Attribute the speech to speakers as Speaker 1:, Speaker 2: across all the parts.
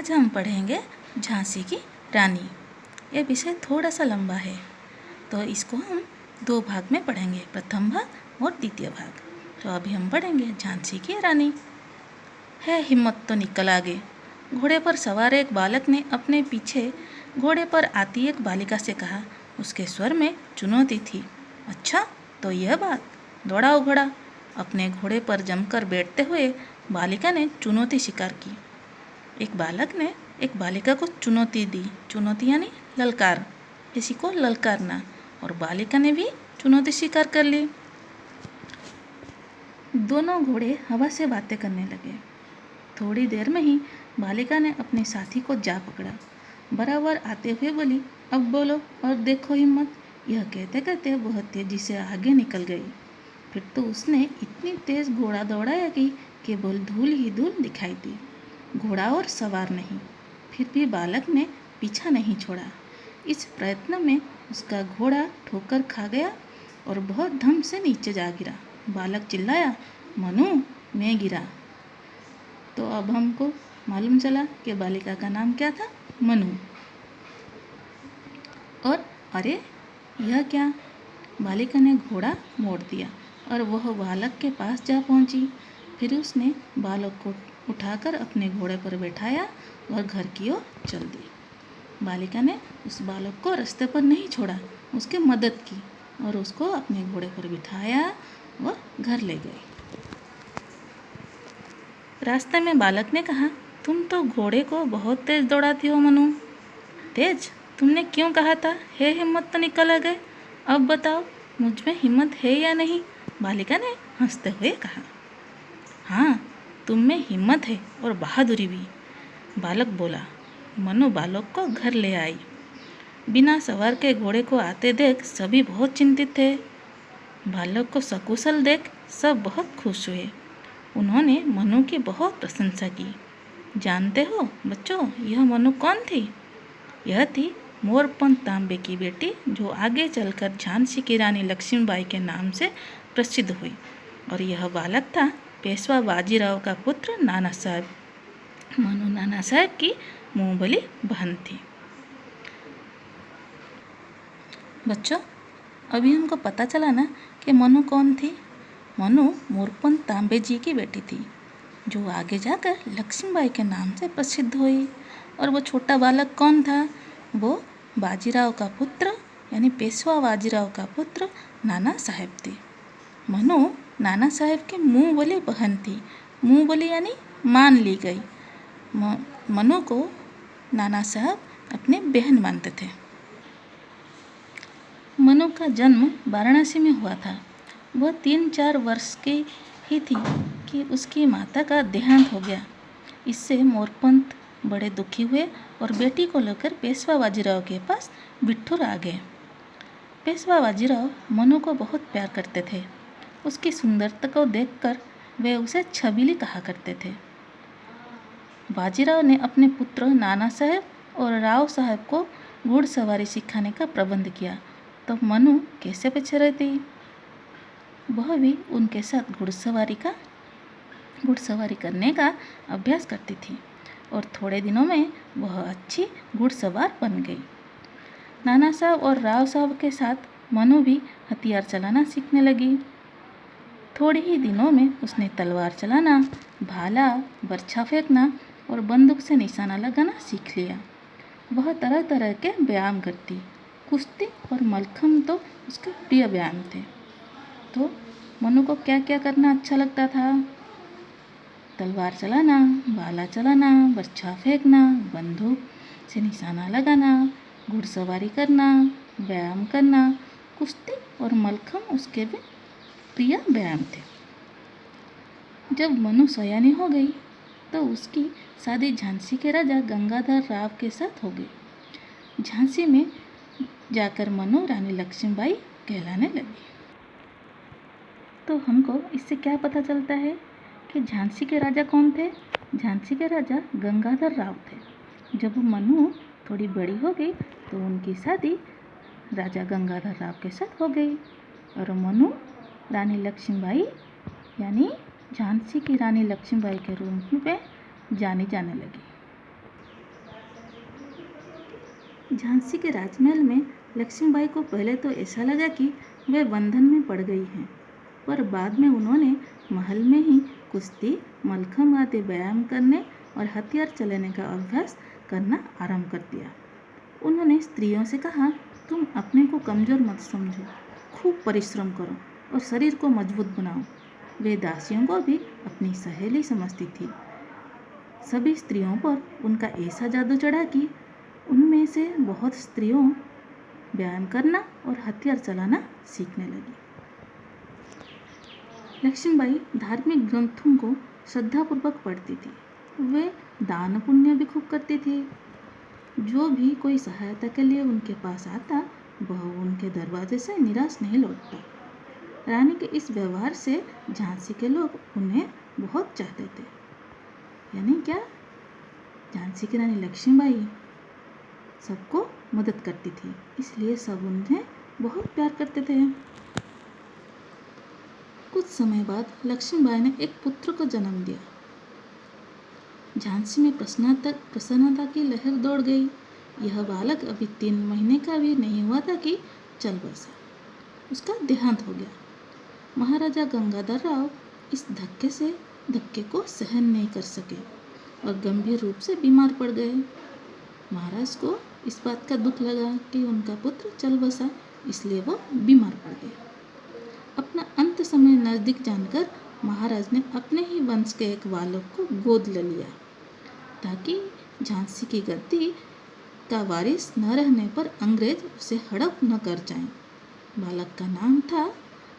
Speaker 1: आज हम पढ़ेंगे झांसी की रानी। ये विषय थोड़ा सा लंबा है, तो इसको हम दो भाग में पढ़ेंगे, प्रथम भाग और द्वितीय भाग। तो अभी हम पढ़ेंगे झांसी की रानी। है हिम्मत तो निकल आगे। घोड़े पर सवार एक बालक ने अपने पीछे घोड़े पर आती एक बालिका से कहा। उसके स्वर में चुनौती थी। अच्छा, तो यह बात, दौड़ाओ घोड़ा। अपने घोड़े पर जमकर बैठते हुए बालिका ने चुनौती स्वीकार की। एक बालक ने एक बालिका को चुनौती दी। चुनौती यानी ललकार, किसी को ललकारना, और बालिका ने भी चुनौती स्वीकार कर ली। दोनों घोड़े हवा से बातें करने लगे। थोड़ी देर में ही बालिका ने अपने साथी को जा पकड़ा। बराबर आते हुए बोली, अब बोलो और देखो हिम्मत। यह कहते कहते वह तेजी से आगे निकल गई। फिर तो उसने इतनी तेज घोड़ा दौड़ाया कि केवल धूल ही धूल दिखाई दी, घोड़ा और सवार नहीं। फिर भी बालक ने पीछा नहीं छोड़ा। इस प्रयत्न में उसका घोड़ा ठोकर खा गया और बहुत धम से नीचे जा गिरा। बालक चिल्लाया, मनु, मैं गिरा। तो अब हमको मालूम चला कि बालिका का नाम क्या था, मनु। और अरे, यह क्या? बालिका ने घोड़ा मोड़ दिया और वह बालक के पास जा पहुंची। फिर उसने बालक को उठाकर अपने घोड़े पर बैठाया और घर की ओर चल दी। बालिका ने उस बालक को रास्ते पर नहीं छोड़ा, उसकी मदद की और उसको अपने घोड़े पर बिठाया और घर ले गई। रास्ते में बालक ने कहा, तुम तो घोड़े को बहुत तेज दौड़ाती हो मनु। तेज? तुमने क्यों कहा था, हे हिम्मत तो निकल आ गए। अब बताओ, मुझ में हिम्मत है या नहीं? बालिका ने हंसते हुए कहा। हाँ, तुम में हिम्मत है और बहादुरी भी, बालक बोला। मनु बालक को घर ले आई। बिना सवार के घोड़े को आते देख सभी बहुत चिंतित थे। बालक को सकुशल देख सब बहुत खुश हुए। उन्होंने मनु की बहुत प्रशंसा की। जानते हो बच्चों, यह मनु कौन थी? यह थी मोरपंथ तांबे की बेटी, जो आगे चलकर झांसी की रानी लक्ष्मीबाई के नाम से प्रसिद्ध हुई। और यह बालक था पेशवा बाजीराव का पुत्र नाना साहब। मनु नाना साहब की मुंहबोली बहन थी। बच्चों, अभी हमको पता चला ना कि मनु कौन थी। मनु मोरपंथ तांबे जी की बेटी थी, जो आगे जाकर लक्ष्मीबाई के नाम से प्रसिद्ध हुई। और वो छोटा बालक कौन था? वो बाजीराव का पुत्र यानी पेशवा बाजीराव का पुत्र नाना साहब थे। मनु नाना साहब की मुँह बोली बहन थी। मुँह बोली यानी मान ली गई। मनु को नाना साहब अपनी बहन मानते थे। मनु का जन्म वाराणसी में हुआ था। वह 3-4 वर्ष की ही थी कि उसकी माता का देहांत हो गया। इससे मोरपंथ बड़े दुखी हुए और बेटी को लेकर पेशवा बाजीराव के पास बिठूर आ गए। पेशवा बाजीराव मनु को बहुत प्यार करते थे। उसकी सुंदरता को देखकर वे उसे छबीली कहा करते थे। बाजीराव ने अपने पुत्र नाना साहब और राव साहब को घुड़सवारी सिखाने का प्रबंध किया, तो मनु कैसे पीछे रहती। वह भी उनके साथ घुड़सवारी करने का अभ्यास करती थी और थोड़े दिनों में वह अच्छी घुड़सवार बन गई। नाना साहब और राव साहब के साथ मनु भी हथियार चलाना सीखने लगी। थोड़े ही दिनों में उसने तलवार चलाना, भाला, बर्छा फेंकना और बंदूक से निशाना लगाना सीख लिया। वह तरह तरह के व्यायाम करती। कुश्ती और मलखम तो उसके प्रिय व्यायाम थे। तो मनु को क्या क्या करना अच्छा लगता था? तलवार चलाना, भाला चलाना, बर्छा फेंकना, बंदूक से निशाना लगाना, घुड़सवारी करना, व्यायाम करना, कुश्ती और मलखम उसके भी प्रिय व्यायाम थे। जब मनु सयानी हो गई तो उसकी शादी झांसी के राजा गंगाधर राव के साथ हो गई। झांसी में जाकर मनु रानी लक्ष्मीबाई कहलाने लगी। तो हमको इससे क्या पता चलता है कि झांसी के राजा कौन थे? झांसी के राजा गंगाधर राव थे। जब मनु थोड़ी बड़ी हो गई तो उनकी शादी राजा गंगाधर राव के साथ हो गई और मनु रानी लक्ष्मीबाई यानी झांसी की रानी लक्ष्मीबाई के रूप में जानी जाने लगी। झांसी के राजमहल में लक्ष्मीबाई को पहले तो ऐसा लगा कि वे बंधन में पड़ गई हैं, पर बाद में उन्होंने महल में ही कुश्ती, मलखम आदि व्यायाम करने और हथियार चलाने का अभ्यास करना आरंभ कर दिया। उन्होंने स्त्रियों से कहा, तुम अपने को कमज़ोर मत समझो, खूब परिश्रम करो और शरीर को मजबूत बनाओ। वे दासियों को भी अपनी सहेली समझती थी। सभी स्त्रियों पर उनका ऐसा जादू चढ़ा कि उनमें से बहुत स्त्रियों व्यायाम करना और हथियार चलाना सीखने लगी। लक्ष्मीबाई धार्मिक ग्रंथों को श्रद्धापूर्वक पढ़ती थी। वे दान पुण्य भी खूब करती थी। जो भी कोई सहायता के लिए उनके पास आता, वह उनके दरवाजे से निराश नहीं लौटता। रानी के इस व्यवहार से झांसी के लोग उन्हें बहुत चाहते थे। यानी क्या? झांसी की रानी लक्ष्मीबाई सबको मदद करती थी, इसलिए सब उन्हें बहुत प्यार करते थे। कुछ समय बाद लक्ष्मीबाई ने एक पुत्र को जन्म दिया। झांसी में प्रसन्नता की लहर दौड़ गई। यह बालक अभी 3 महीने का भी नहीं हुआ था कि चल बसा। उसका देहांत हो गया। महाराजा गंगाधर राव इस धक्के को सहन नहीं कर सके और गंभीर रूप से बीमार पड़ गए। महाराज को इस बात का दुख लगा कि उनका पुत्र चल बसा, इसलिए वो बीमार पड़ गए। अपना अंत समय नज़दीक जानकर महाराज ने अपने ही वंश के एक बालक को गोद ले लिया, ताकि झांसी की गद्दी का वारिस न रहने पर अंग्रेज उसे हड़प न कर जाएं। बालक का नाम था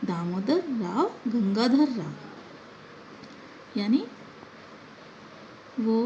Speaker 1: दामोदर राव गंगाधर राव। यानी वो